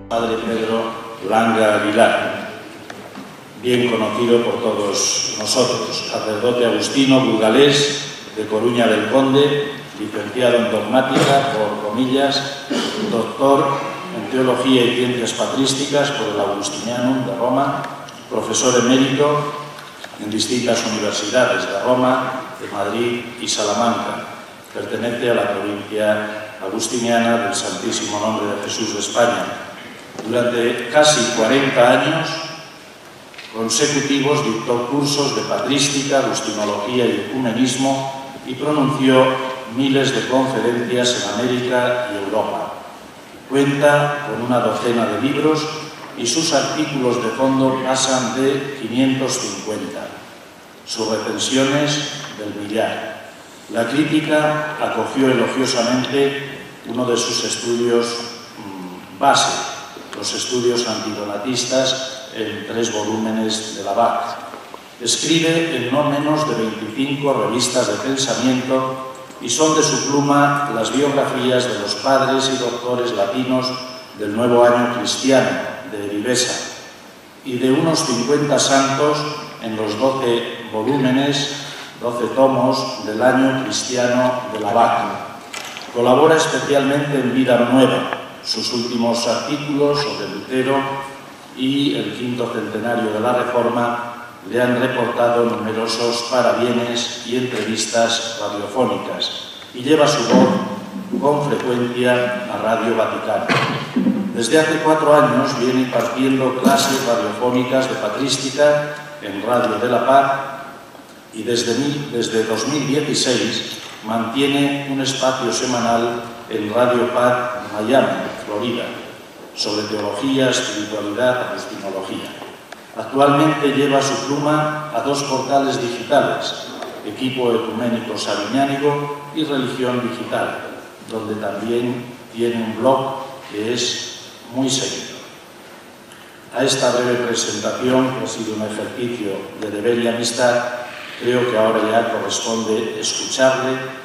Padre Pedro Langa Aguilar, bien conocido por todos nosotros, sacerdote agustino burgalés de Coruña del Conde, licenciado en dogmática, por comillas, doctor en teología y ciencias patrísticas por el Augustinianum de Roma, profesor emérito en distintas universidades de Roma, de Madrid y Salamanca. Pertenece a la provincia agustiniana del Santísimo Nombre de Jesús de España. Durante casi 40 años consecutivos dictó cursos de patrística, agustinología y ecumenismo y pronunció miles de conferencias en América y Europa. Cuenta con una docena de libros y sus artículos de fondo pasan de 550. Sus recensiones del millar. La crítica acogió elogiosamente uno de sus estudios base, los estudios antidonatistas en 3 volúmenes de Labarthe. Escribe en no menos de 25 revistas de pensamiento y son de su pluma las biografías de los padres y doctores latinos del nuevo año cristiano de Vivesa y de unos 50 santos en los 12 volúmenes, 12 tomos del año cristiano de Labarthe. Colabora especialmente en Vida Nueva. Sus últimos artículos sobre Lutero y el 5º centenario de la Reforma le han reportado numerosos parabienes y entrevistas radiofónicas y lleva su voz con frecuencia a Radio Vaticano. Desde hace 4 años viene impartiendo clases radiofónicas de patrística en Radio de la Paz y desde 2016 mantiene un espacio semanal en Radio Paz, Miami, Florida, sobre teología, espiritualidad, agustinología. Actualmente lleva su pluma a 2 portales digitales, Equipo Ecuménico Sabiñánigo y Religión Digital, donde también tiene un blog que es muy seguido. A esta breve presentación, que ha sido un ejercicio de deber y amistad, creo que ahora ya corresponde escucharle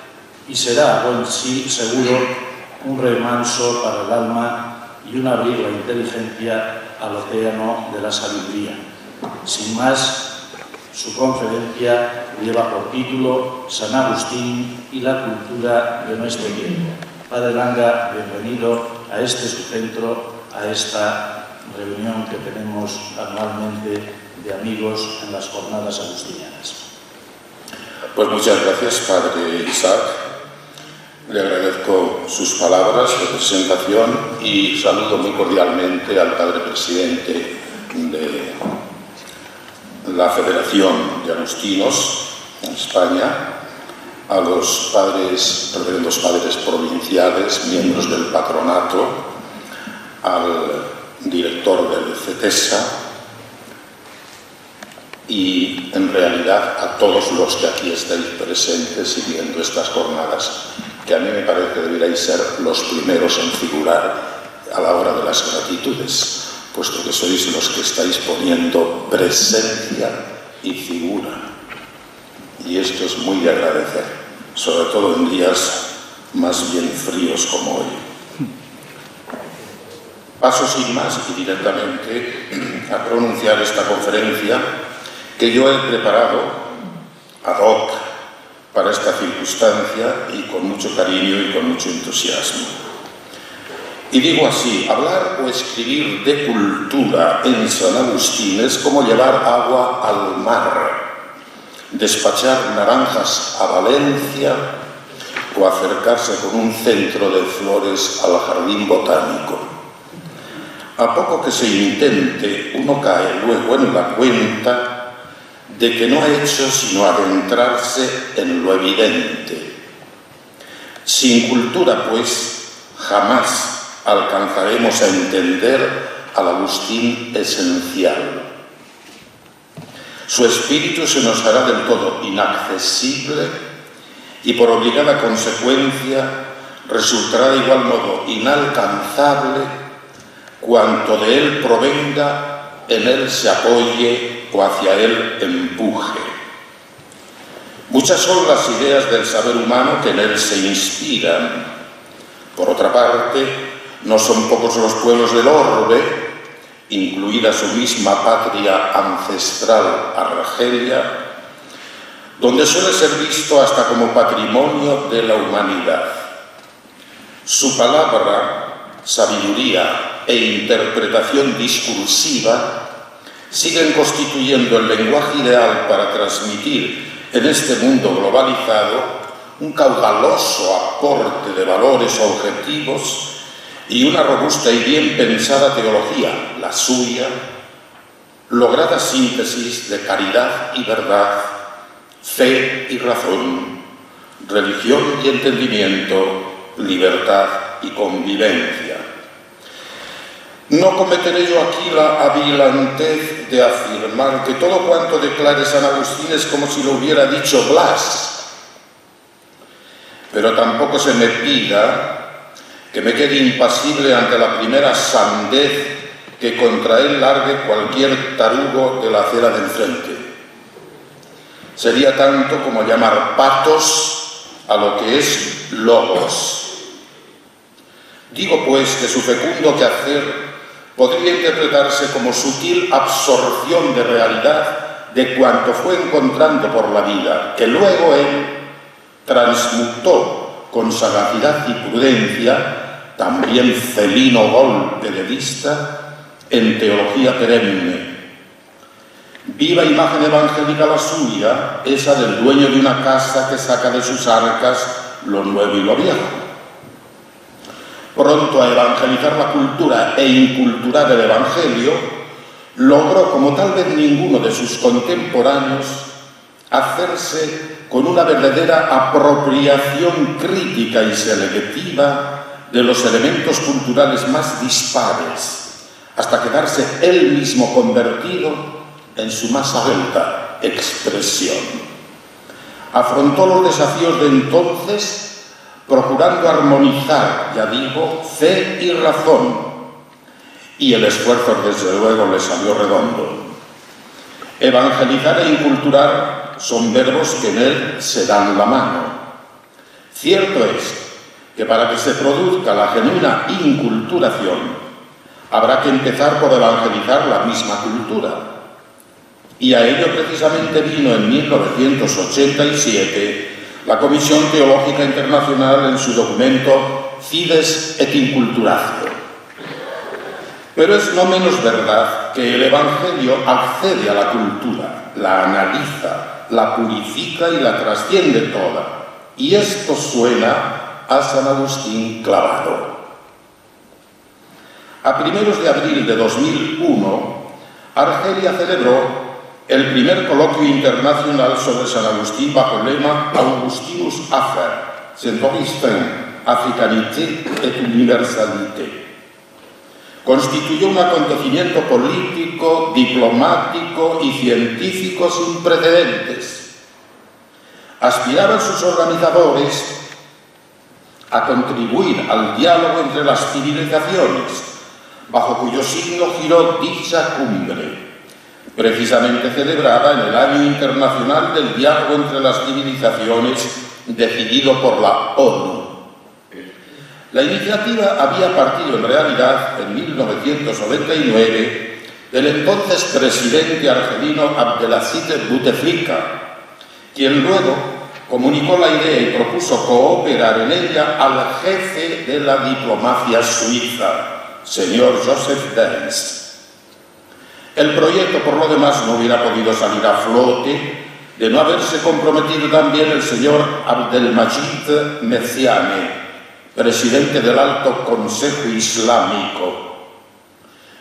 y será, buen sí, seguro, un remanso para el alma y un abrir la inteligencia al océano de la sabiduría. Sin más, su conferencia lleva por título San Agustín y la cultura de nuestro tiempo. Padre Langa, bienvenido a este su centro, a esta reunión que tenemos anualmente de amigos en las jornadas agustinianas. Pues muchas gracias, Padre Isaac. Le agradezco sus palabras de presentación y saludo muy cordialmente al Padre Presidente de la Federación de Agustinos en España, a los reverendos padres provinciales, miembros del patronato, al director del CETESA y, en realidad, a todos los que aquí estáis presentes siguiendo estas jornadas, que a mí me parece que deberíais ser los primeros en figurar a la hora de las gratitudes, puesto que sois los que estáis poniendo presencia y figura. Y esto es muy de agradecer, sobre todo en días más bien fríos como hoy. Paso sin más y directamente a pronunciar esta conferencia que yo he preparado ad hoc para esta circunstancia y con mucho cariño y con mucho entusiasmo. Y digo así: hablar o escribir de cultura en San Agustín es como llevar agua al mar, despachar naranjas a Valencia o acercarse con un centro de flores al jardín botánico. A poco que se intente, uno cae luego en la cuenta de que no ha hecho sino adentrarse en lo evidente. Sin cultura, pues, jamás alcanzaremos a entender al Agustín esencial. Su espíritu se nos hará del todo inaccesible y, por obligada consecuencia, resultará de igual modo inalcanzable cuanto de él provenga, en él se apoye o hacia él empuje. Muchas son las ideas del saber humano que en él se inspiran. Por otra parte, No son pocos los pueblos del orbe, incluida su misma patria ancestral, Argelia, donde suele ser visto hasta como patrimonio de la humanidad. Su palabra, sabiduría e interpretación discursiva siguen constituyendo el lenguaje ideal para transmitir en este mundo globalizado un caudaloso aporte de valores objetivos y una robusta y bien pensada teología, la suya, lograda síntesis de caridad y verdad, fe y razón, religión y entendimiento, libertad y convivencia. No cometeré yo aquí la avilantez de afirmar que todo cuanto declare San Agustín es como si lo hubiera dicho Blas, pero tampoco se me pida que me quede impasible ante la primera sandez que contra él largue cualquier tarugo de la acera del frente. Sería tanto como llamar patos a lo que es logos. Digo pues que su fecundo quehacer podría interpretarse como sutil absorción de realidad de cuanto fue encontrando por la vida, que luego él transmutó con sagacidad y prudencia, también felino golpe de vista, en teología perenne. Viva imagen evangélica la suya, esa del dueño de una casa que saca de sus arcas lo nuevo y lo viejo. Pronto a evangelizar la cultura e inculturar el Evangelio, logró, como tal vez ninguno de sus contemporáneos, hacerse con una verdadera apropiación crítica y selectiva de los elementos culturales más dispares, hasta quedarse él mismo convertido en su más alta expresión. Afrontó los desafíos de entonces procurando armonizar, ya digo, fe y razón, y el esfuerzo desde luego le salió redondo. Evangelizar e inculturar son verbos que en él se dan la mano. Cierto es que para que se produzca la genuina inculturación habrá que empezar por evangelizar la misma cultura. Y a ello precisamente vino en 1987 la Comisión Teológica Internacional en su documento Fides et Inculturatio. Pero es no menos verdad que el Evangelio accede a la cultura, la analiza, la purifica y la trasciende toda. Y esto suena a San Agustín clavado. A primeros de abril de 2001, Argelia celebró el primer coloquio internacional sobre San Agustín bajo el lema Augustinus Afer, Centralisten, Africanité et Universalité. Constituyó un acontecimiento político, diplomático y científico sin precedentes. Aspiraban sus organizadores a contribuir al diálogo entre las civilizaciones, bajo cuyo signo giró dicha cumbre, precisamente celebrada en el Año Internacional del Diálogo entre las Civilizaciones, decidido por la ONU. La iniciativa había partido en realidad en 1999 del entonces presidente argelino Abdelaziz Bouteflika, quien luego comunicó la idea y propuso cooperar en ella al jefe de la diplomacia suiza, señor Joseph Dens. El proyecto, por lo demás, no hubiera podido salir a flote de no haberse comprometido también el señor Abdelmajid Meciane, presidente del Alto Consejo Islámico.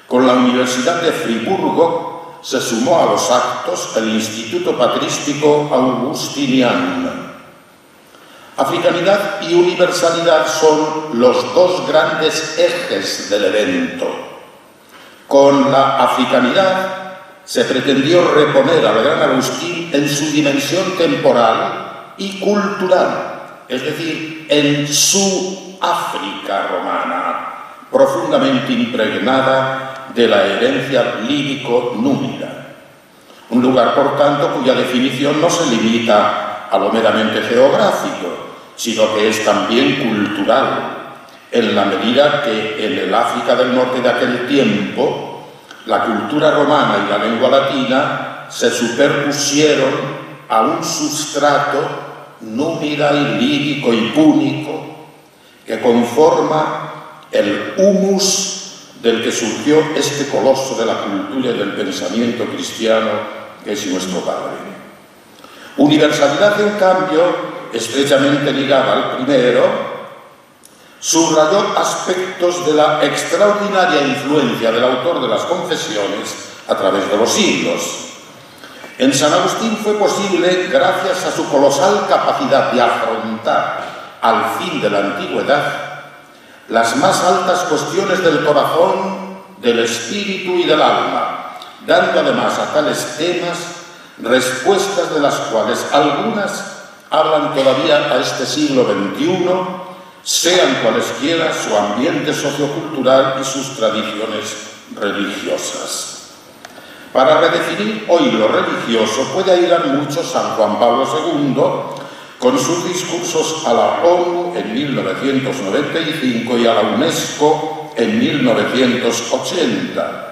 Con la Universidad de Friburgo se sumó a los actos el Instituto Patrístico Augustiniano. Africanidad y universalidad son los dos grandes ejes del evento. Con la africanidad se pretendió reponer al gran Agustín en su dimensión temporal y cultural, es decir, en su África romana, profundamente impregnada de la herencia lírico-númida. Un lugar, por tanto, cuya definición no se limita a lo meramente geográfico, sino que es también cultural, en la medida que en el África del Norte de aquel tiempo la cultura romana y la lengua latina se superpusieron a un sustrato númida y lírico y púnico que conforma el humus del que surgió este coloso de la cultura y del pensamiento cristiano que es nuestro Padre. Universalidad, en cambio, estrechamente ligada al primero, subrayó aspectos de la extraordinaria influencia del autor de las Confesiones a través de los siglos. En San Agustín fue posible, gracias a su colosal capacidad de afrontar al fin de la antigüedad las más altas cuestiones del corazón, del espíritu y del alma, dando además a tales temas respuestas de las cuales algunas hablan todavía a este siglo XXI, sean cualesquiera su ambiente sociocultural y sus tradiciones religiosas. Para redefinir hoy lo religioso puede ayudar mucho San Juan Pablo II con sus discursos a la ONU en 1995 y a la UNESCO en 1980.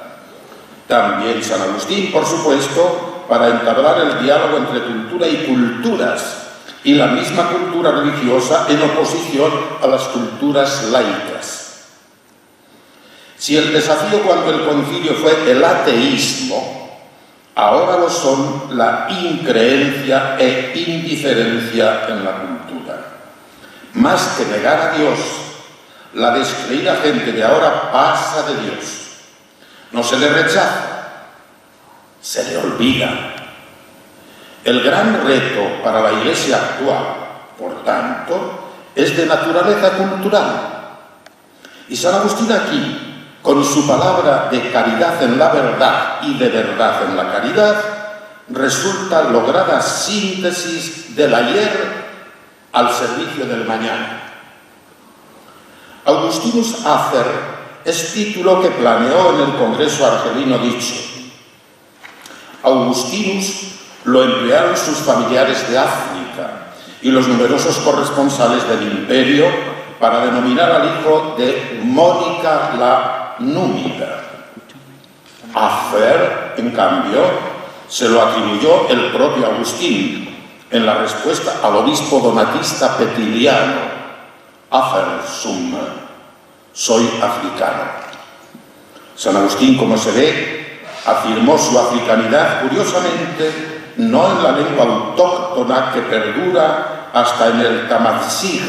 También San Agustín, por supuesto, para entablar el diálogo entre cultura y culturas, y la misma cultura religiosa en oposición a las culturas laicas. Si el desafío cuando el concilio fue el ateísmo, ahora lo son la increencia e indiferencia en la cultura. Más que negar a Dios, la descreída gente de ahora pasa de Dios. No se le rechaza, se le olvida. El gran reto para la Iglesia actual, por tanto, es de naturaleza cultural. Y San Agustín aquí, con su palabra de caridad en la verdad y de verdad en la caridad, resulta lograda síntesis del ayer al servicio del mañana. Augustinus Acer es título que planeó en el Congreso Argelino dicho. Augustinus lo emplearon sus familiares de África y los numerosos corresponsales del imperio para denominar al hijo de Mónica la Númida. Afer, en cambio, se lo atribuyó el propio Agustín en la respuesta al obispo donatista Petiliano: Afer sum, soy africano. San Agustín, como se ve, afirmó su africanidad, curiosamente, no en la lengua autóctona que perdura hasta en el Tamazigh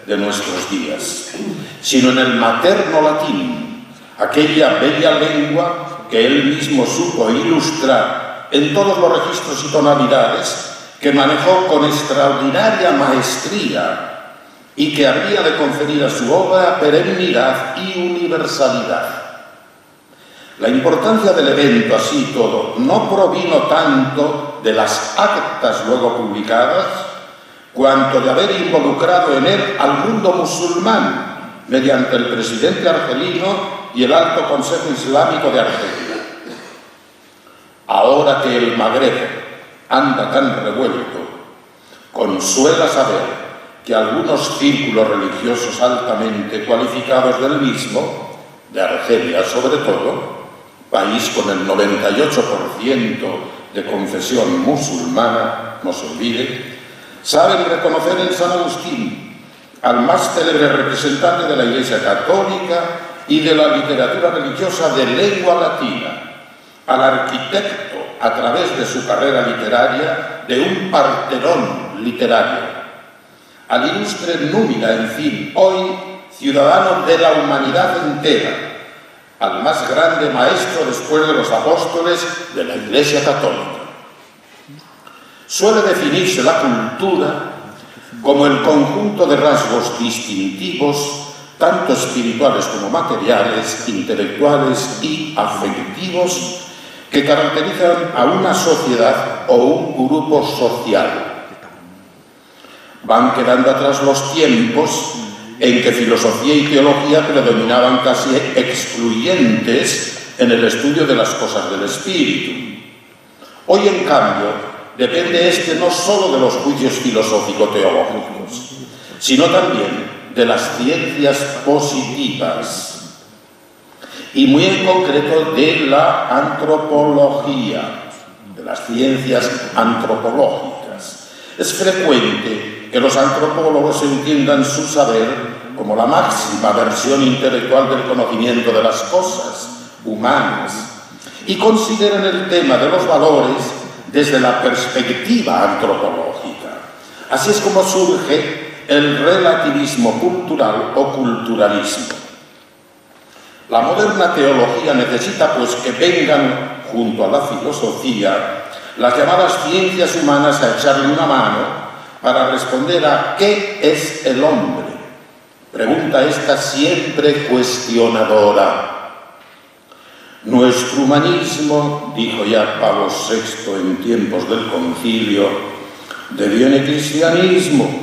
de nuestros días, sino en el materno latín, aquella bella lengua que él mismo supo ilustrar en todos los registros y tonalidades, que manejó con extraordinaria maestría y que habría de conferir a su obra perennidad y universalidad. La importancia del evento, así todo, no provino tanto de las actas luego publicadas, cuanto de haber involucrado en él al mundo musulmán mediante el presidente argelino y el Alto Consejo Islámico de Argelia. Ahora que el Magreb anda tan revuelto, consuela saber que algunos círculos religiosos altamente cualificados del mismo, de Argelia sobre todo, país con el 98% de confesión musulmana, no se olvide, saben reconocer en San Agustín al más célebre representante de la Iglesia Católica y de la literatura religiosa de lengua latina, al arquitecto, a través de su carrera literaria, de un Partenón literario, al ilustre Númida, en fin, hoy ciudadano de la humanidad entera, al más grande maestro después de los apóstoles de la Iglesia Católica. Suele definirse la cultura como el conjunto de rasgos distintivos, tanto espirituales como materiales, intelectuales y afectivos, que caracterizan a una sociedad o un grupo social. Van quedando atrás los tiempos en que filosofía y teología predominaban casi excluyentes en el estudio de las cosas del espíritu. Hoy, en cambio, depende este no solo de los juicios filosófico-teológicos, sino también de las ciencias positivas y muy en concreto de la antropología, de las ciencias antropológicas. Es frecuente que los antropólogos entiendan su saber como la máxima versión intelectual del conocimiento de las cosas humanas y consideren el tema de los valores desde la perspectiva antropológica. Así es como surge el relativismo cultural o culturalismo. La moderna teología necesita, pues, que vengan junto a la filosofía las llamadas ciencias humanas a echarle una mano para responder a ¿qué es el hombre? Pregunta esta siempre cuestionadora. Nuestro humanismo, dijo ya Pablo VI en tiempos del concilio, deviene cristianismo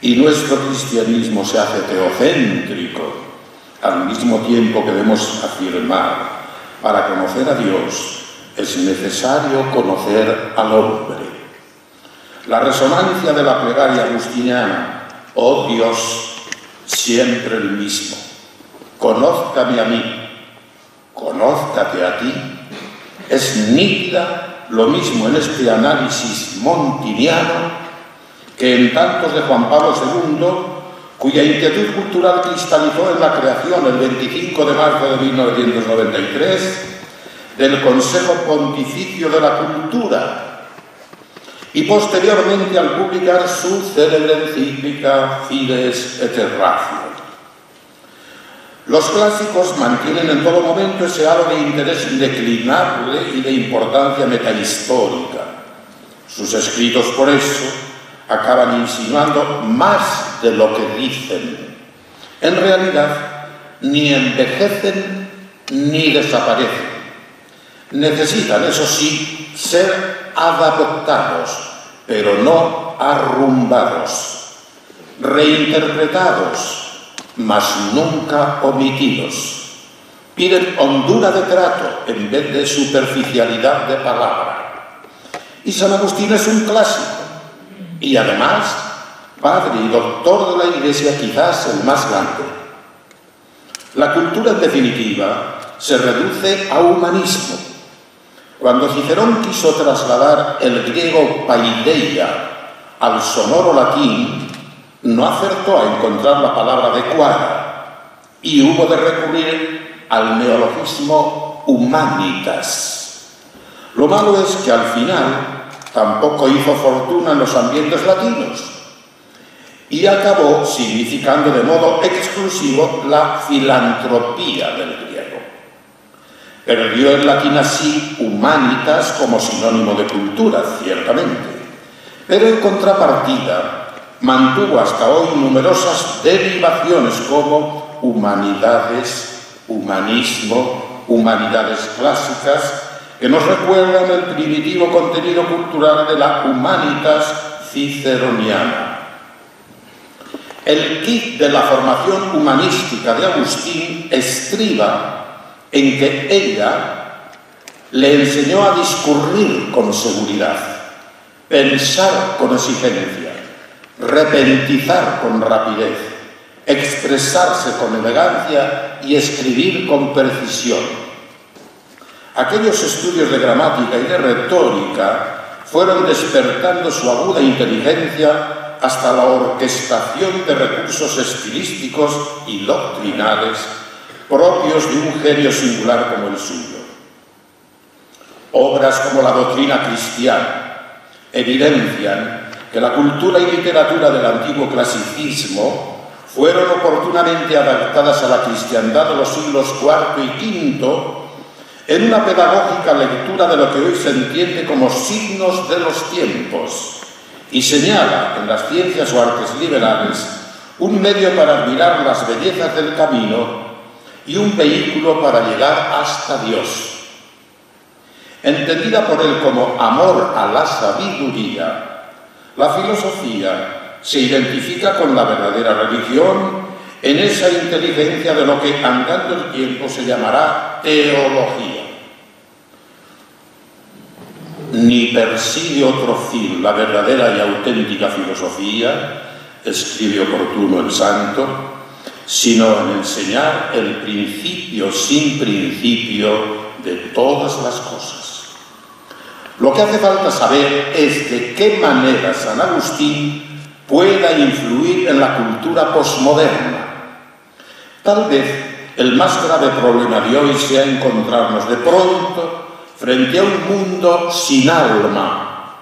y nuestro cristianismo se hace teocéntrico. Al mismo tiempo que debemos afirmar, para conocer a Dios es necesario conocer al hombre. La resonancia de la plegaria agustiniana, oh Dios, siempre el mismo, conózcame a mí, conózcate a ti, es nítida, lo mismo en este análisis montiniano que en tantos de Juan Pablo II, cuya inquietud cultural cristalizó en la creación el 25 de marzo de 1993 del Consejo Pontificio de la Cultura y posteriormente al publicar su célebre encíclica Fides et Ratio. Los clásicos mantienen en todo momento ese halo de interés indeclinable y de importancia metahistórica. Sus escritos, por eso, acaban insinuando más de lo que dicen. En realidad, ni envejecen ni desaparecen. Necesitan, eso sí, ser adaptados, pero no arrumbados, reinterpretados, mas nunca omitidos. Piden hondura de trato en vez de superficialidad de palabra. Y San Agustín es un clásico, y además padre y doctor de la Iglesia, quizás el más grande. La cultura, en definitiva, se reduce a humanismo. Cuando Cicerón quiso trasladar el griego paideia al sonoro latín, no acertó a encontrar la palabra adecuada y hubo de recurrir al neologismo humanitas. Lo malo es que al final tampoco hizo fortuna en los ambientes latinos y acabó significando de modo exclusivo la filantropía del griego. Perdió en latín así humanitas como sinónimo de cultura, ciertamente, pero en contrapartida mantuvo hasta hoy numerosas derivaciones como humanidades, humanismo, humanidades clásicas, que nos recuerdan el primitivo contenido cultural de la humanitas ciceroniana. El quid de la formación humanística de Agustín estriba en que ella le enseñó a discurrir con seguridad, pensar con exigencia, repentizar con rapidez, expresarse con elegancia y escribir con precisión. Aquellos estudios de gramática y de retórica fueron despertando su aguda inteligencia hasta la orquestación de recursos estilísticos y doctrinales propios de un genio singular como el suyo. Obras como la doctrina cristiana evidencian que la cultura y literatura del antiguo clasicismo fueron oportunamente adaptadas a la cristiandad de los siglos IV y V en una pedagógica lectura de lo que hoy se entiende como signos de los tiempos y señala en las ciencias o artes liberales un medio para admirar las bellezas del camino y un vehículo para llegar hasta Dios. Entendida por él como amor a la sabiduría, la filosofía se identifica con la verdadera religión en esa inteligencia de lo que andando el tiempo se llamará teología. Ni persigue otro fin la verdadera y auténtica filosofía, escribe oportuno el santo, sino en enseñar el principio sin principio de todas las cosas. Lo que hace falta saber es de qué manera San Agustín pueda influir en la cultura posmoderna. Tal vez el más grave problema de hoy sea encontrarnos de pronto frente a un mundo sin alma,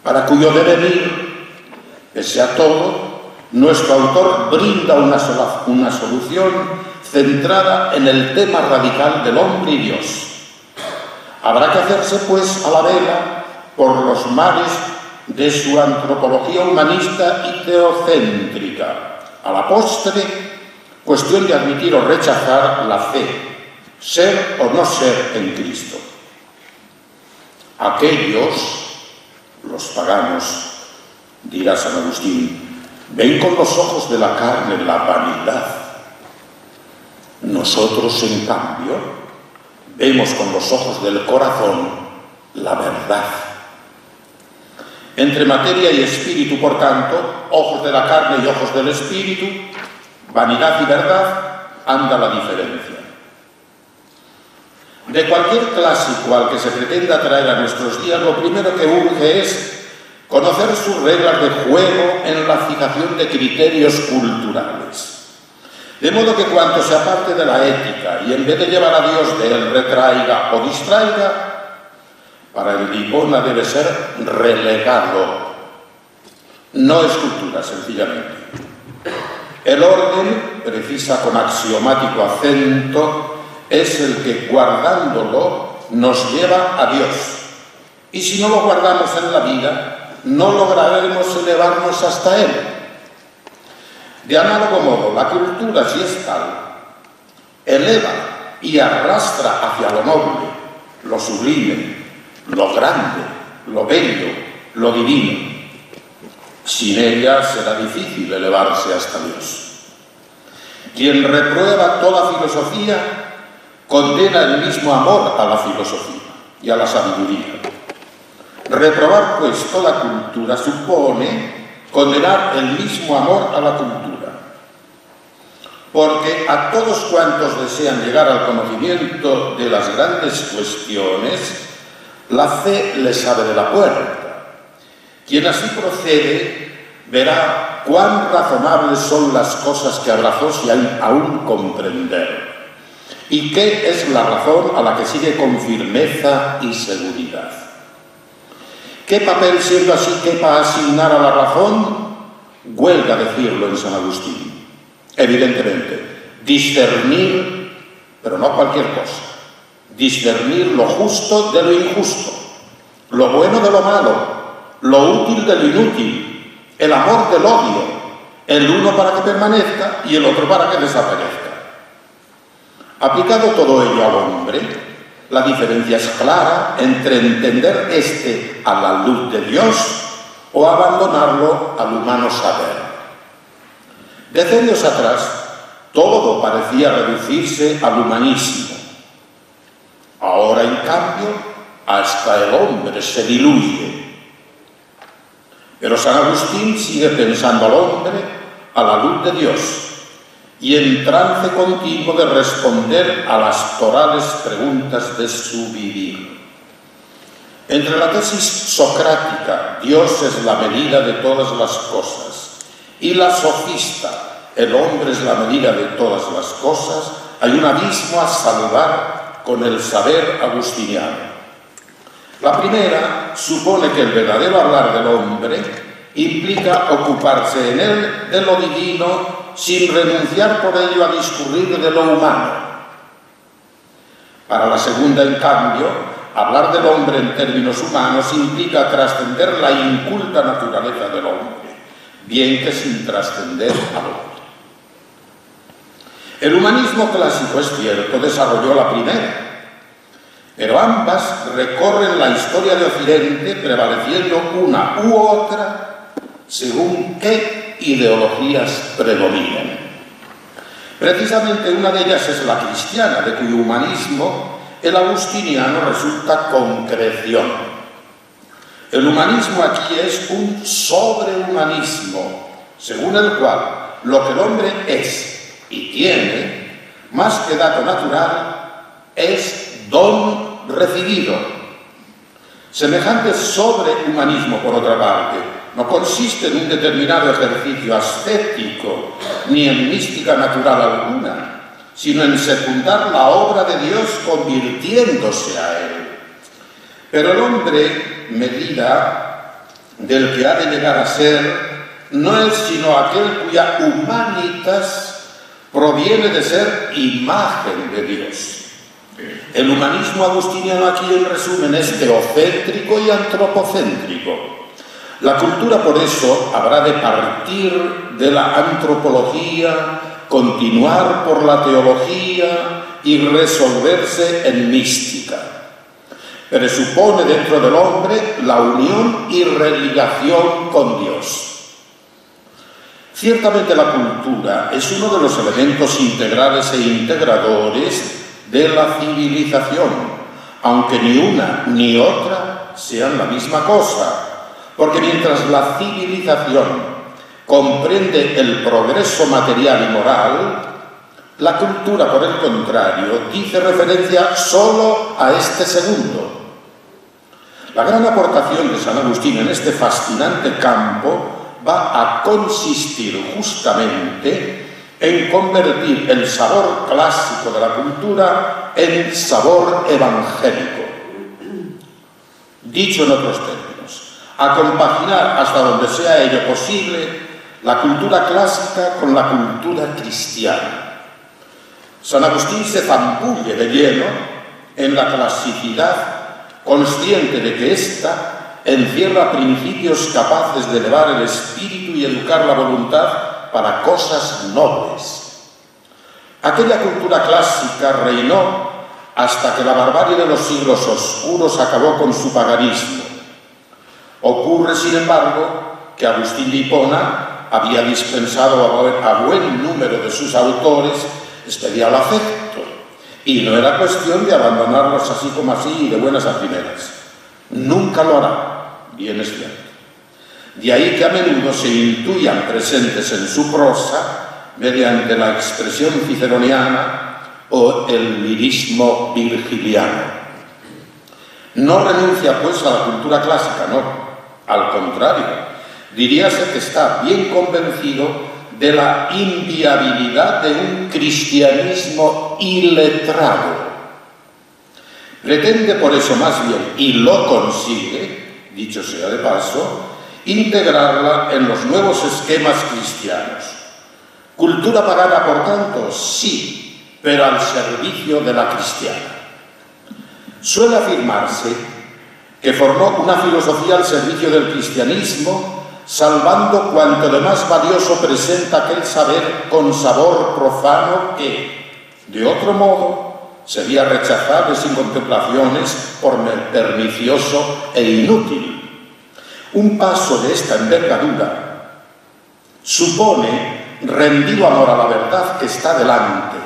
para cuyo devenir, pese a todo, nuestro autor brinda una solución centrada en el tema radical del hombre y Dios. Habrá que hacerse, pues, a la vela por los mares de su antropología humanista y teocéntrica. A la postre, cuestión de admitir o rechazar la fe, ser o no ser en Cristo. Aquellos, los paganos, dirá San Agustín, ven con los ojos de la carne la vanidad. Nosotros, en cambio, vemos con los ojos del corazón la verdad. Entre materia y espíritu, por tanto, ojos de la carne y ojos del espíritu, vanidad y verdad, anda la diferencia. De cualquier clásico al que se pretenda traer a nuestros días, lo primero que urge es conocer sus reglas de juego en la fijación de criterios culturales. De modo que cuanto se aparte de la ética y en vez de llevar a Dios de él retraiga o distraiga, para el Lipona debe ser relegado. No es cultura, sencillamente. El orden, precisa con axiomático acento, es el que, guardándolo, nos lleva a Dios. Y si no lo guardamos en la vida, no lograremos elevarnos hasta Él. De análogo modo, la cultura, si es tal, eleva y arrastra hacia lo noble, lo sublime, lo grande, lo bello, lo divino. Sin ella será difícil elevarse hasta Dios. Quien reprueba toda filosofía condena el mismo amor a la filosofía y a la sabiduría. Reprobar, pues, toda cultura supone condenar el mismo amor a la cultura. Porque a todos cuantos desean llegar al conocimiento de las grandes cuestiones, la fe les abre la puerta. Quien así procede verá cuán razonables son las cosas que abrazó sin aún comprender, y qué es la razón a la que sigue con firmeza y seguridad. ¿Qué papel, siendo así, quepa asignar a la razón? Huelga decirlo en San Agustín. Evidentemente, discernir, pero no cualquier cosa, discernir lo justo de lo injusto, lo bueno de lo malo, lo útil de lo inútil, el amor del odio, el uno para que permanezca y el otro para que desaparezca. Aplicado todo ello al hombre, la diferencia es clara entre entender éste a la luz de Dios o abandonarlo al humano saber. Decenios atrás, todo parecía reducirse al humanismo. Ahora, en cambio, hasta el hombre se diluye. Pero San Agustín sigue pensando al hombre a la luz de Dios y en trance continuo de responder a las torales preguntas de su vivir. Entre la tesis socrática, Dios es la medida de todas las cosas, y la sofista, el hombre es la medida de todas las cosas, hay un abismo a salvar con el saber agustiniano. La primera supone que el verdadero hablar del hombre implica ocuparse en él de lo divino sin renunciar por ello a discurrir de lo humano. Para la segunda, en cambio, hablar del hombre en términos humanos implica trascender la inculta naturaleza del hombre, bien que sin trascender al hombre. El humanismo clásico, es cierto, desarrolló la primera, pero ambas recorren la historia de Occidente prevaleciendo una u otra según qué ideologías predominan. Precisamente una de ellas es la cristiana, de cuyo humanismo el agustiniano resulta concreción. El humanismo aquí es un sobrehumanismo, según el cual lo que el hombre es y tiene, más que dato natural, es don recibido. Semejante sobrehumanismo, por otra parte, no consiste en un determinado ejercicio ascético ni en mística natural alguna, sino en secundar la obra de Dios convirtiéndose a Él. Pero el hombre, medida del que ha de llegar a ser, no es sino aquel cuya humanitas proviene de ser imagen de Dios. El humanismo agustiniano aquí, en resumen, es teocéntrico y antropocéntrico. La cultura, por eso, habrá de partir de la antropología, continuar por la teología y resolverse en mística. Presupone dentro del hombre la unión y religación con Dios. Ciertamente la cultura es uno de los elementos integrales e integradores de la civilización, aunque ni una ni otra sean la misma cosa, porque mientras la civilización comprende el progreso material y moral, la cultura, por el contrario, dice referencia solo a este segundo. La gran aportación de San Agustín en este fascinante campo va a consistir justamente en convertir el sabor clásico de la cultura en sabor evangélico. Dicho en otros términos, a compaginar hasta donde sea ello posible la cultura clásica con la cultura cristiana. San Agustín se zambulle de lleno en la clasicidad, consciente de que ésta encierra principios capaces de elevar el espíritu y educar la voluntad para cosas nobles. Aquella cultura clásica reinó hasta que la barbarie de los siglos oscuros acabó con su paganismo. Ocurre, sin embargo, que Agustín de Hipona había dispensado a buen número de sus autores especial afecto, y no era cuestión de abandonarlos así como así, de buenas a primeras. Nunca lo hará, bien es cierto. De ahí que a menudo se intuyan presentes en su prosa mediante la expresión ciceroniana o el lirismo virgiliano. No renuncia, pues, a la cultura clásica, no. Al contrario, diríase que está bien convencido de la inviabilidad de un cristianismo iletrado. Pretende por eso más bien, y lo consigue, dicho sea de paso, integrarla en los nuevos esquemas cristianos. Cultura pagana, por tanto, sí, pero al servicio de la cristiana. Suele afirmarse que formó una filosofía al servicio del cristianismo, salvando cuanto de más valioso presenta aquel saber con sabor profano que, de otro modo, sería rechazable sin contemplaciones por pernicioso e inútil. Un paso de esta envergadura supone rendido amor a la verdad que está delante,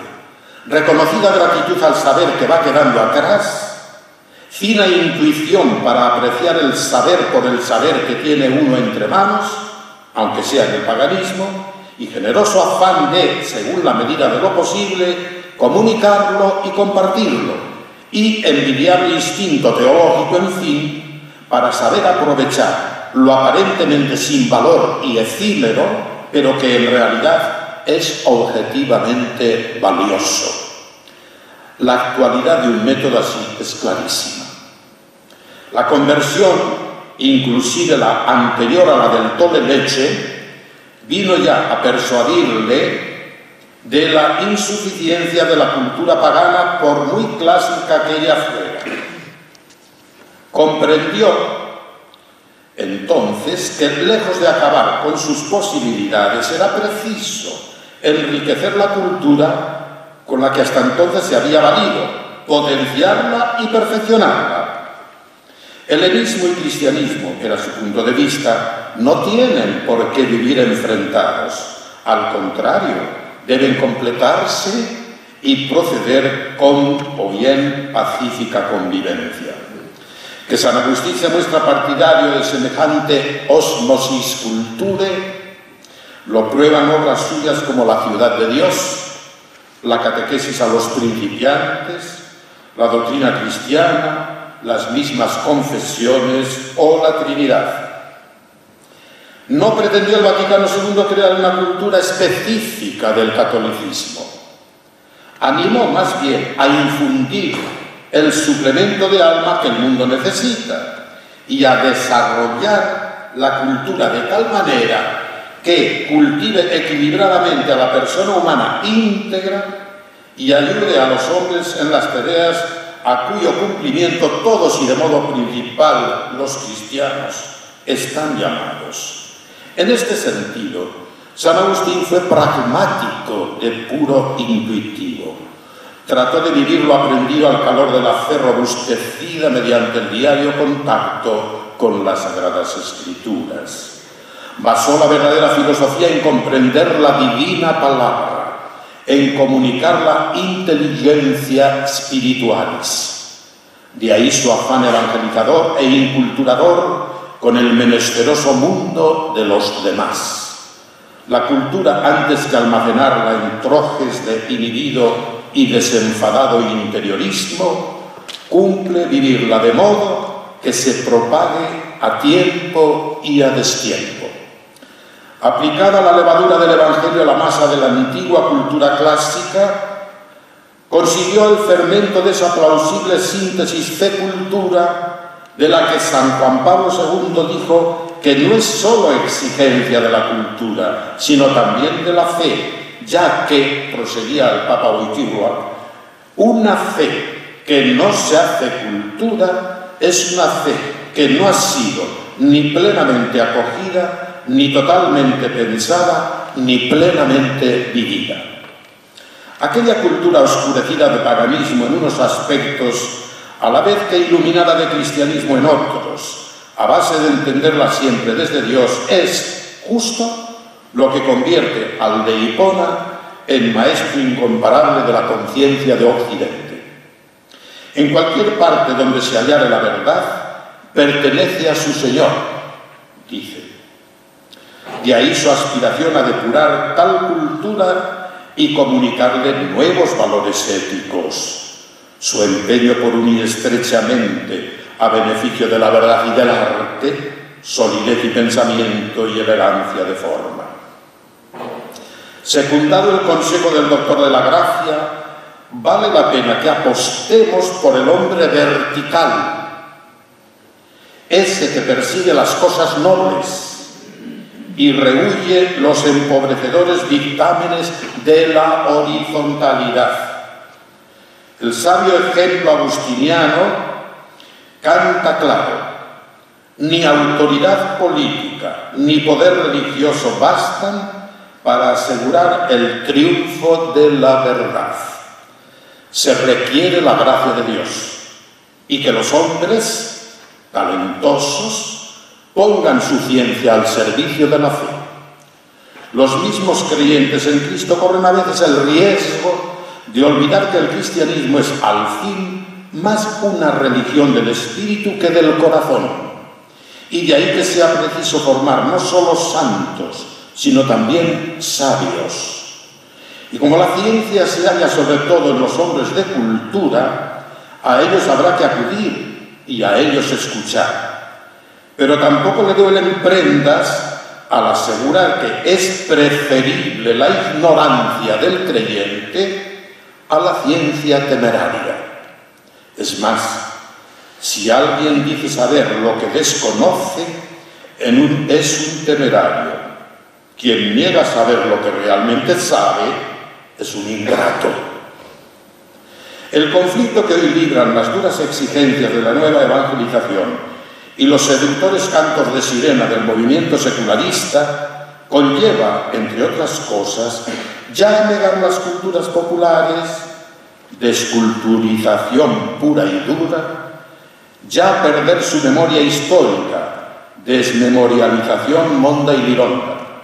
reconocida gratitud al saber que va quedando atrás, fina intuición para apreciar el saber por el saber que tiene uno entre manos, aunque sea en el paganismo, y generoso afán de, según la medida de lo posible, comunicarlo y compartirlo, y envidiable instinto teológico, en fin, para saber aprovechar lo aparentemente sin valor y efímero, pero que en realidad es objetivamente valioso. La actualidad de un método así es clarísima. La conversión, inclusive la anterior a la del tole leche, vino ya a persuadirle de la insuficiencia de la cultura pagana, por muy clásica que ella fuera. Comprendió entonces que, lejos de acabar con sus posibilidades, era preciso enriquecer la cultura con la que hasta entonces se había valido, potenciarla y perfeccionarla. Helenismo y cristianismo, era su punto de vista, no tienen por qué vivir enfrentados. Al contrario, deben completarse y proceder con o bien pacífica convivencia. Que San Agustín se muestra partidario de semejante osmosis culture, lo prueban obras suyas como La ciudad de Dios, la catequesis a los principiantes, la doctrina cristiana, las mismas confesiones o la Trinidad. No pretendió el Vaticano II crear una cultura específica del catolicismo. Animó más bien a infundir el suplemento de alma que el mundo necesita y a desarrollar la cultura de tal manera que cultive equilibradamente a la persona humana íntegra y ayude a los hombres en las tareas a cuyo cumplimiento todos y de modo principal los cristianos están llamados. En este sentido, San Agustín fue pragmático de puro intuitivo. Trató de vivir lo aprendido al calor de la fe robustecida mediante el diario contacto con las Sagradas Escrituras. Basó la verdadera filosofía en comprender la divina palabra, en comunicar la inteligencia spiritualis. De ahí su afán evangelizador e inculturador con el menesteroso mundo de los demás. La cultura, antes que almacenarla en trojes de inhibido y desenfadado interiorismo, cumple vivirla de modo que se propague a tiempo y a destiempo. Aplicada la levadura del Evangelio a la masa de la antigua cultura clásica, consiguió el fermento de esa plausible síntesis fe-cultura de la que San Juan Pablo II dijo que no es sólo exigencia de la cultura, sino también de la fe, ya que, proseguía el Papa Wojtyła, una fe que no se hace cultura es una fe que no ha sido ni plenamente acogida, ni totalmente pensada, ni plenamente vivida. Aquella cultura oscurecida de paganismo en unos aspectos, a la vez que iluminada de cristianismo en otros, a base de entenderla siempre desde Dios, es justo lo que convierte al de Hipona en maestro incomparable de la conciencia de Occidente. En cualquier parte donde se hallare la verdad, pertenece a su Señor, dice. De ahí su aspiración a depurar tal cultura y comunicarle nuevos valores éticos, su empeño por unir estrechamente, a beneficio de la verdad y del arte, solidez y pensamiento y elegancia de forma. Secundado el consejo del doctor de la Gracia, vale la pena que apostemos por el hombre vertical, ese que persigue las cosas nobles y rehúye los empobrecedores dictámenes de la horizontalidad. El sabio ejemplo agustiniano canta claro: ni autoridad política ni poder religioso bastan para asegurar el triunfo de la verdad. Se requiere la gracia de Dios y que los hombres talentosos pongan su ciencia al servicio de la fe. Los mismos creyentes en Cristo corren a veces el riesgo de olvidar que el cristianismo es al fin más una religión del espíritu que del corazón, y de ahí que sea preciso formar no solo santos, sino también sabios. Y como la ciencia se halla sobre todo en los hombres de cultura, a ellos habrá que acudir y a ellos escuchar. Pero tampoco le duelen prendas al asegurar que es preferible la ignorancia del creyente a la ciencia temeraria. Es más, si alguien dice saber lo que desconoce, es un temerario. Quien niega saber lo que realmente sabe es un ingrato. El conflicto que hoy libran las duras exigencias de la nueva evangelización y los seductores cantos de sirena del movimiento secularista conlleva, entre otras cosas, ya negar las culturas populares, desculturización pura y dura, ya perder su memoria histórica, desmemorialización monda y lironda.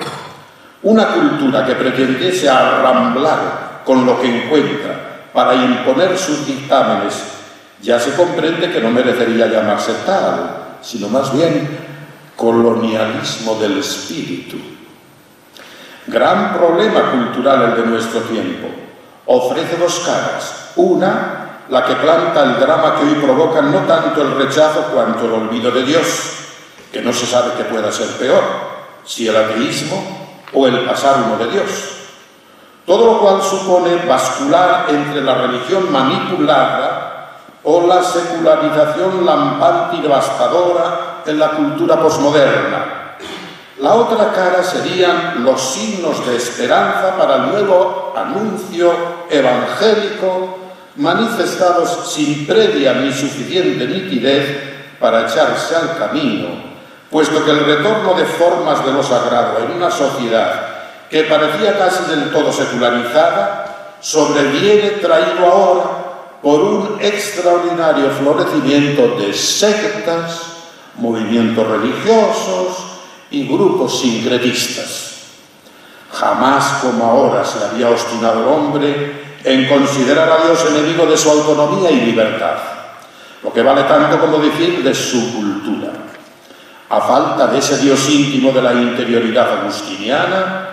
Una cultura que pretendiese arramblar con lo que encuentra para imponer sus dictámenes ya se comprende que no merecería llamarse tal, sino más bien colonialismo del espíritu. Gran problema cultural el de nuestro tiempo. Ofrece dos caras. Una, la que planta el drama que hoy provoca no tanto el rechazo cuanto el olvido de Dios, que no se sabe qué pueda ser peor, si el ateísmo o el pasar uno de Dios. Todo lo cual supone bascular entre la religión manipulada o la secularización lampante y devastadora en la cultura posmoderna. La otra cara serían los signos de esperanza para el nuevo anuncio evangélico manifestados sin previa ni suficiente nitidez para echarse al camino, puesto que el retorno de formas de lo sagrado en una sociedad que parecía casi del todo secularizada, sobreviene traído ahora por un extraordinario florecimiento de sectas, movimientos religiosos y grupos sincretistas. Jamás como ahora se había obstinado el hombre en considerar a Dios enemigo de su autonomía y libertad, lo que vale tanto como decir de su cultura. A falta de ese Dios íntimo de la interioridad agustiniana,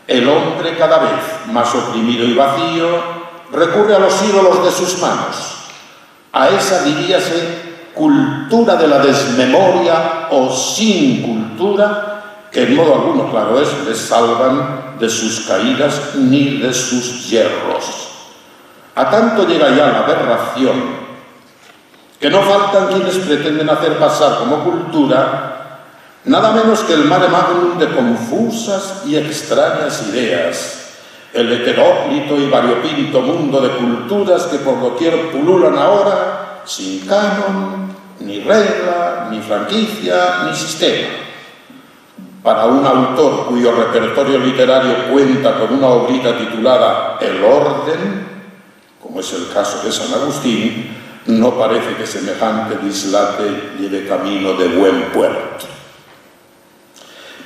el hombre cada vez más oprimido y vacío recurre a los ídolos de sus manos, a esa, diríase, cultura de la desmemoria o sin cultura, que en modo alguno, claro es, les salvan de sus caídas ni de sus yerros. A tanto llega ya la aberración que no faltan quienes pretenden hacer pasar como cultura nada menos que el mare magnum de confusas y extrañas ideas, el heteróclito y variopinto mundo de culturas que por doquier pululan ahora sin canon, ni regla, ni franquicia, ni sistema. Para un autor cuyo repertorio literario cuenta con una obrita titulada El orden, como es el caso de San Agustín, no parece que semejante dislate lleve camino de buen puerto.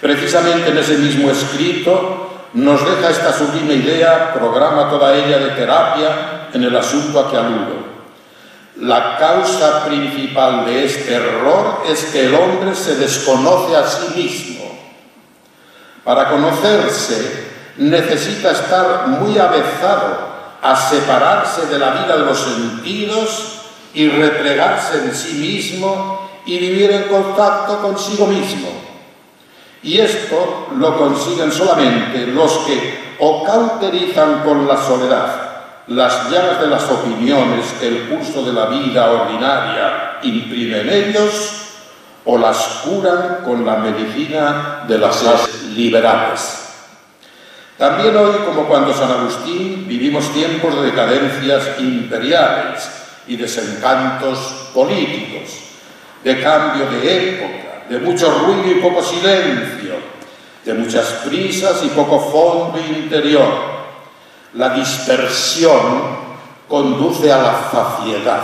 Precisamente en ese mismo escrito nos deja esta sublime idea, programa toda ella de terapia en el asunto a que aludo. La causa principal de este error es que el hombre se desconoce a sí mismo. Para conocerse necesita estar muy avezado a separarse de la vida de los sentidos y replegarse en sí mismo y vivir en contacto consigo mismo. Y esto lo consiguen solamente los que o cauterizan con la soledad las llagas de las opiniones que el curso de la vida ordinaria imprime en ellos, o las curan con la medicina de las liberales. También hoy, como cuando San Agustín, vivimos tiempos de decadencias imperiales y desencantos políticos, de cambio de época, de mucho ruido y poco silencio, de muchas prisas y poco fondo interior. La dispersión conduce a la faciedad,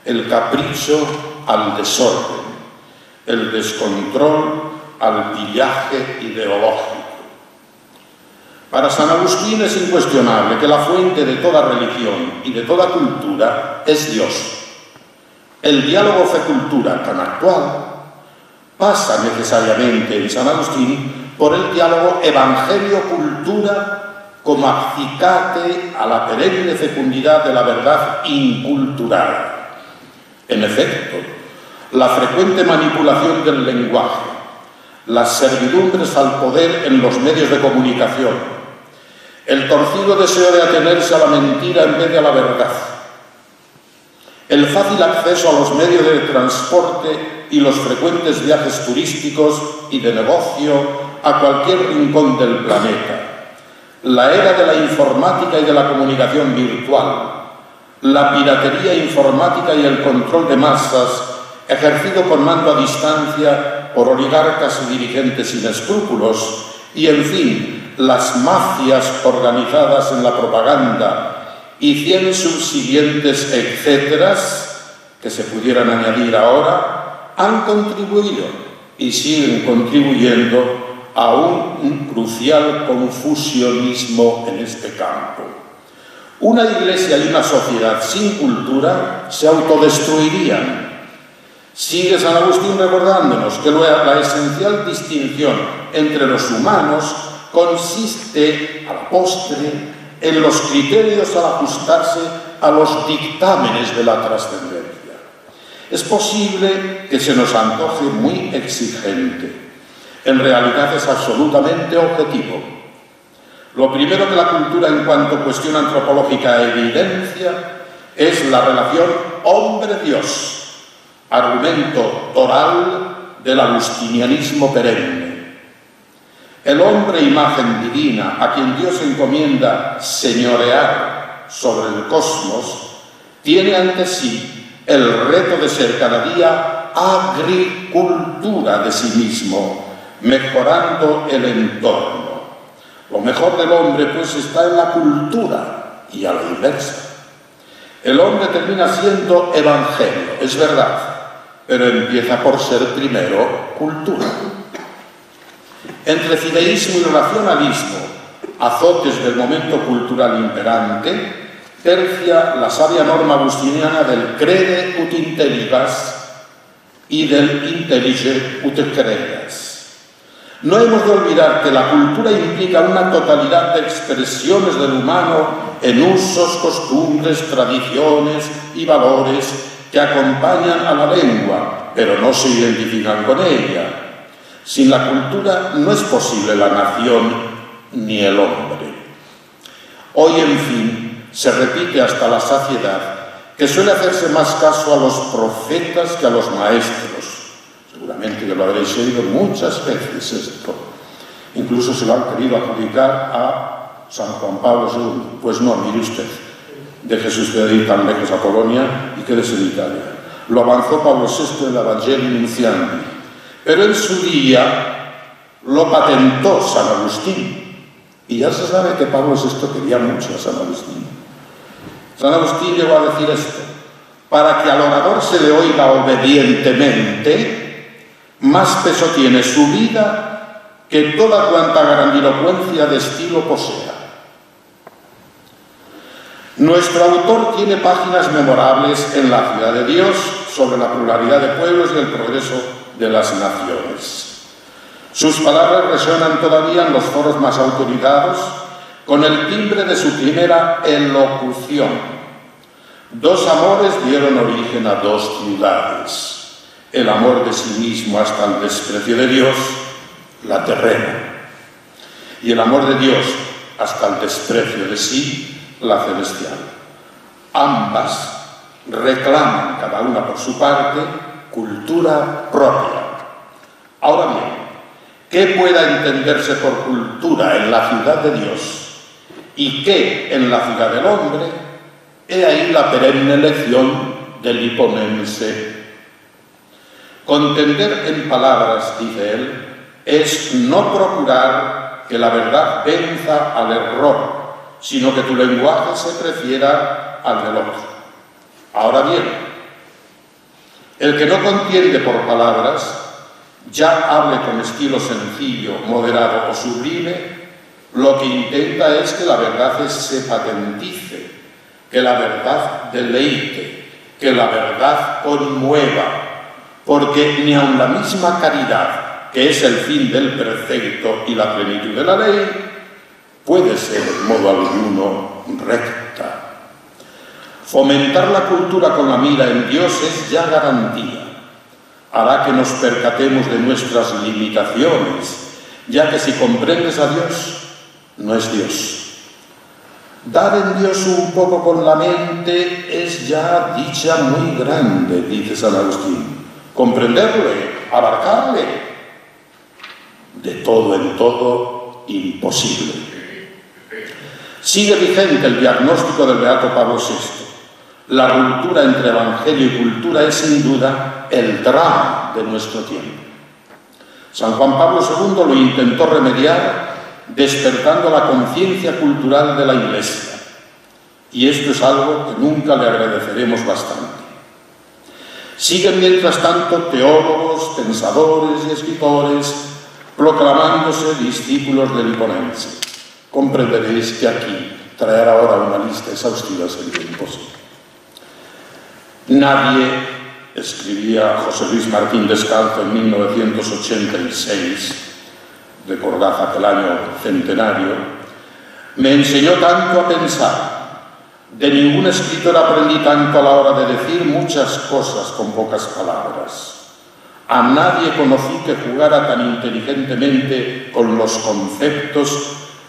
el capricho al desorden, el descontrol al pillaje ideológico. Para San Agustín es incuestionable que la fuente de toda religión y de toda cultura es Dios. El diálogo fe-cultura tan actual pasa necesariamente en San Agustín por el diálogo evangelio-cultura como acicate a la perenne fecundidad de la verdad incultural. En efecto, la frecuente manipulación del lenguaje, las servidumbres al poder en los medios de comunicación, el torcido deseo de atenerse a la mentira en vez de a la verdad, el fácil acceso a los medios de transporte y los frecuentes viajes turísticos y de negocio a cualquier rincón del planeta, la era de la informática y de la comunicación virtual, la piratería informática y el control de masas ejercido con mando a distancia por oligarcas y dirigentes sin escrúpulos, y en fin, las mafias organizadas en la propaganda y 100 subsiguientes etcéteras que se pudieran añadir ahora, han contribuido y siguen contribuyendo a un crucial confusionismo en este campo. Una iglesia y una sociedad sin cultura se autodestruirían. Sigue San Agustín recordándonos que la esencial distinción entre los humanos consiste, a la postre, en los criterios al ajustarse a los dictámenes de la trascendencia. Es posible que se nos antoje muy exigente. En realidad es absolutamente objetivo. Lo primero que la cultura en cuanto a cuestión antropológica evidencia es la relación hombre-Dios, argumento toral del agustinianismo perenne. El hombre, imagen divina, a quien Dios encomienda señorear sobre el cosmos, tiene ante sí el reto de ser cada día agricultura de sí mismo, mejorando el entorno. Lo mejor del hombre, pues, está en la cultura y a la inversa. El hombre termina siendo evangelio, es verdad, pero empieza por ser primero cultura. Entre fideísmo y racionalismo, azotes del momento cultural imperante, tercia la sabia norma agustiniana del crede ut intelligas y del intellige ut credas. No hemos de olvidar que la cultura implica una totalidad de expresiones del humano en usos, costumbres, tradiciones y valores que acompañan a la lengua, pero no se identifican con ella. Sin la cultura no es posible la nación ni el hombre. Hoy, en fin, se repite hasta la saciedad que suele hacerse más caso a los profetas que a los maestros. Seguramente que lo habréis oído muchas veces esto. Incluso se lo han querido adjudicar a San Juan Pablo II. Pues no, mire usted, déjese usted de ir tan lejos a Polonia y quédese en Italia. Lo avanzó Pablo VI en el Evangelii Nunciandi. Pero en su día lo patentó San Agustín. Y ya se sabe que Pablo VI quería mucho a San Agustín. San Agustín llegó a decir esto: para que al orador se le oiga obedientemente, más peso tiene su vida que toda cuanta grandilocuencia de estilo posea. Nuestro autor tiene páginas memorables en la ciudad de Dios sobre la pluralidad de pueblos y el progreso de las naciones. Sus palabras resuenan todavía en los foros más autorizados con el timbre de su primera elocución. Dos amores dieron origen a dos ciudades. El amor de sí mismo hasta el desprecio de Dios, la terrena. Y el amor de Dios hasta el desprecio de sí, la celestial. Ambas reclaman, cada una por su parte, cultura propia. Ahora bien, ¿qué pueda entenderse por cultura en la ciudad de Dios y qué en la ciudad del hombre? He ahí la perenne lección del hiponense. Contender en palabras, dice él, es no procurar que la verdad venza al error, sino que tu lenguaje se prefiera al del otro. Ahora bien, el que no contiende por palabras, ya hable con estilo sencillo, moderado o sublime, lo que intenta es que la verdad se patentice, que la verdad deleite, que la verdad conmueva, porque ni aun la misma caridad, que es el fin del precepto y la plenitud de la ley, puede ser en modo alguno recta. Fomentar la cultura con la mira en Dios es ya garantía. Hará que nos percatemos de nuestras limitaciones, ya que si comprendes a Dios, no es Dios. Dar en Dios un poco con la mente es ya dicha muy grande, dice San Agustín. Comprenderle, abarcarle, de todo en todo, imposible. Sigue vigente el diagnóstico del beato Pablo VI. La ruptura entre evangelio y cultura es sin duda el drama de nuestro tiempo. San Juan Pablo II lo intentó remediar despertando la conciencia cultural de la Iglesia. Y esto es algo que nunca le agradeceremos bastante. Siguen mientras tanto teólogos, pensadores y escritores proclamándose discípulos del hiponense. Comprenderéis que aquí traer ahora una lista exhaustiva sería imposible. Nadie, escribía José Luis Martín Descalzo en 1986, recordad aquel año centenario, me enseñó tanto a pensar. De ningún escritor aprendí tanto a la hora de decir muchas cosas con pocas palabras. A nadie conocí que jugara tan inteligentemente con los conceptos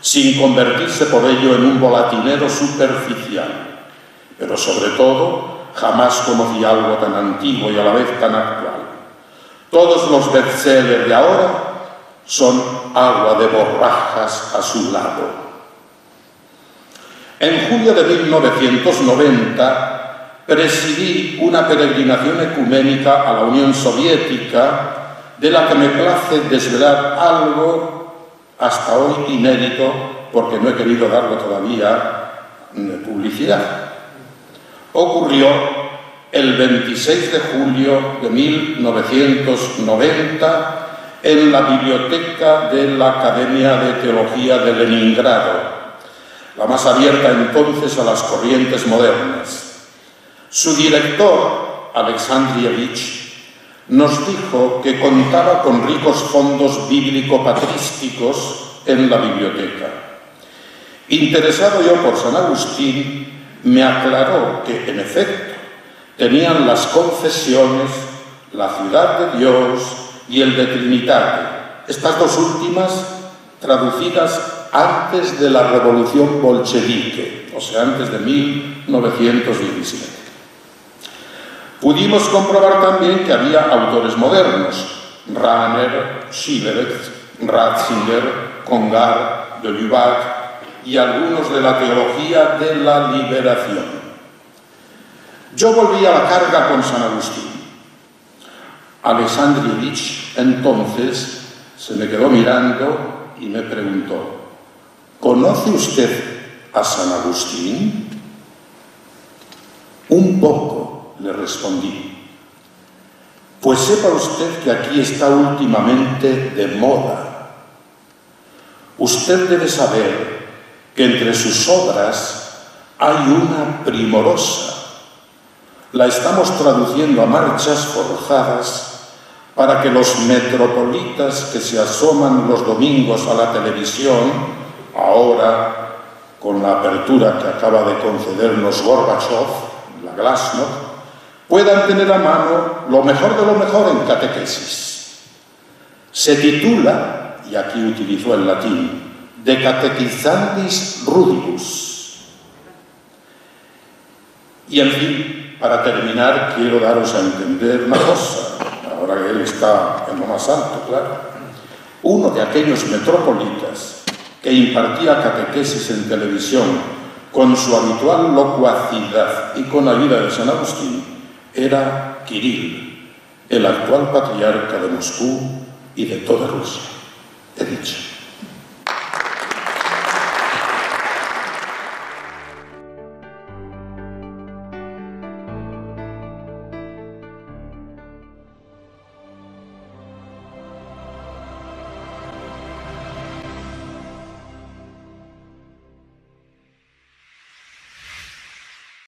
sin convertirse por ello en un volatinero superficial. Pero sobre todo, jamás conocí algo tan antiguo y a la vez tan actual. Todos los bestsellers de ahora son agua de borrajas a su lado. En julio de 1990 presidí una peregrinación ecuménica a la Unión Soviética, de la que me place desvelar algo hasta hoy inédito, porque no he querido darlo todavía publicidad. Ocurrió el 26 de julio de 1990 en la biblioteca de la Academia de Teología de Leningrado, la más abierta entonces a las corrientes modernas. Su director, Alexandrievich, nos dijo que contaba con ricos fondos bíblico-patrísticos en la biblioteca. Interesado yo por San Agustín, me aclaró que, en efecto, tenían las Confesiones, la Ciudad de Dios y el de Trinitate, estas dos últimas traducidas antes de la Revolución Bolchevique, o sea, antes de 1917. Pudimos comprobar también que había autores modernos, Rahner, Schiller, Ratzinger, Congar, de Lubac y algunos de la teología de la liberación. Yo volví a la carga con San Agustín. Alexandrievich entonces se me quedó mirando y me preguntó: ¿conoce usted a San Agustín? Un poco, le respondí. Pues sepa usted que aquí está últimamente de moda. Usted debe saber que entre sus obras hay una primorosa. La estamos traduciendo a marchas forzadas para que los metropolitas que se asoman los domingos a la televisión, ahora con la apertura que acaba de concedernos Gorbachev, la Glasnost, puedan tener a mano lo mejor de lo mejor en catequesis. Se titula, y aquí utilizó el latín, De Catechizandis Rudibus. Y en fin, para terminar, quiero daros a entender una cosa, ahora que él está en lo más alto, claro. Uno de aquellos metropolitas que impartía catequesis en televisión con su habitual locuacidad y con ayuda de San Agustín era Kirill, el actual patriarca de Moscú y de toda Rusia. He dicho.